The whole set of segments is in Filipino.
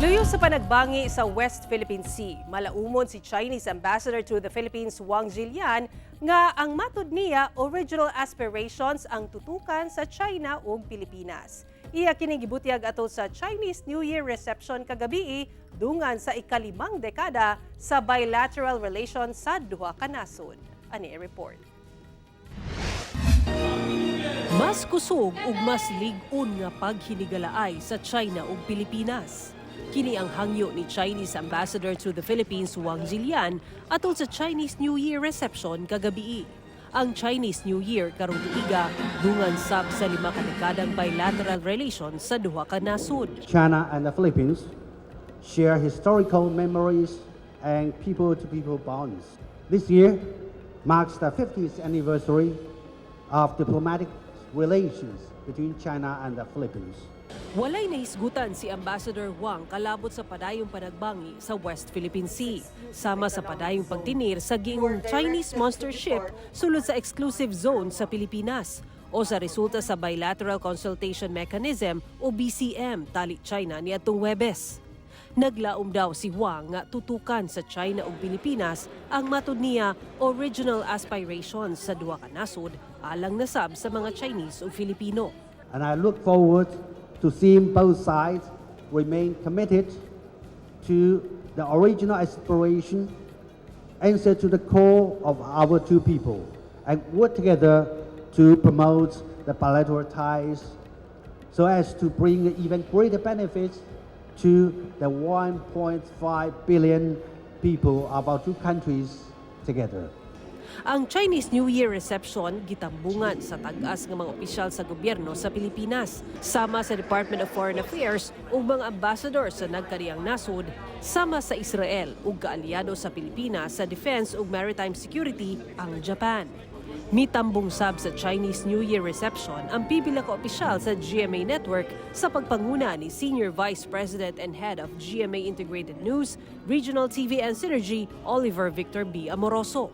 Luyo sa panagbangi sa West Philippine Sea, malaumon si Chinese Ambassador to the Philippines Huang Xilian nga ang matud niya original aspirations ang tutukan sa China ug Pilipinas. Iya kining gibutiag ato sa Chinese New Year reception kagabi dungan sa ikalimang dekada sa Bilateral Relations sa duha ka nasod. Ani report. Mas kusog ug mas lig-on nga paghinigalaay sa China ug Pilipinas. Kini ang hangyo ni Chinese Ambassador to the Philippines Huang Xilian atol sa Chinese New Year reception kagabi. Ang Chinese New Year karong tuiga dungan sab sa 5 ka dekadang bilateral relations sa duha ka nasod. China and the Philippines share historical memories and people-to-people bonds. This year marks the 50th anniversary of diplomatic relations between China and the Philippines. Walay nahisgutan si Ambassador Huang kalabot sa padayong panagbangi sa West Philippine Sea, sama sa padayong pagtinir sa giingong Chinese monster ship sulod sa exclusive zone sa Pilipinas o sa resulta sa Bilateral Consultation Mechanism o BCM tali China niadtong Huwebes. Naglaum daw si Huang nga tutukan sa China ug Pilipinas ang matud niya original aspirations sa duha ka nasod alang nasab sa mga Chinese ug Filipino. And I look forward to seeing both sides remain committed to the original aspiration, answer to the core of our two people, and work together to promote the bilateral ties so as to bring even greater benefits to the 1.5 billion people of our two countries together. Ang Chinese New Year reception gitambungan sa tag-as ng mga opisyal sa gobyerno sa Pilipinas, sama sa Department of Foreign Affairs ug mga ambassador sa nagkariang nasod, sama sa Israel ug kaalyado sa Pilipinas sa defense ug maritime security ang Japan. Mitambong sab sa Chinese New Year reception ang pipila ka opisyal sa GMA Network sa pagpanguna ni Senior Vice President and Head of GMA Integrated News, Regional TV and Synergy, Oliver Victor B. Amoroso.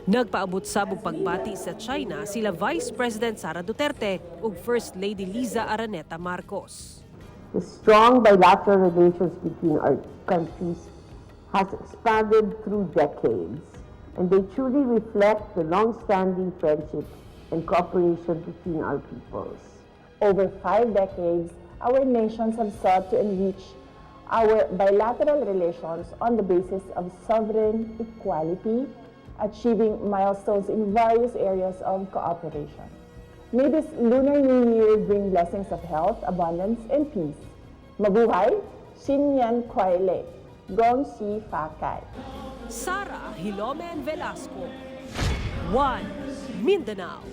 Nagpaabot sab og pagbati sa China sila Vice President Sara Duterte ug First Lady Liza Araneta Marcos. The strong bilateral relations between our countries has expanded through decades, and they truly reflect the long-standing friendship and cooperation between our peoples. Over 5 decades, our nations have sought to enrich our bilateral relations on the basis of sovereign equality, achieving milestones in various areas of cooperation. May this Lunar New Year bring blessings of health, abundance, and peace. Mabuhay, Xinyan Kuaile, Gong Xi Fa Kai. Sara Hilomen Velasco, One Mindanao.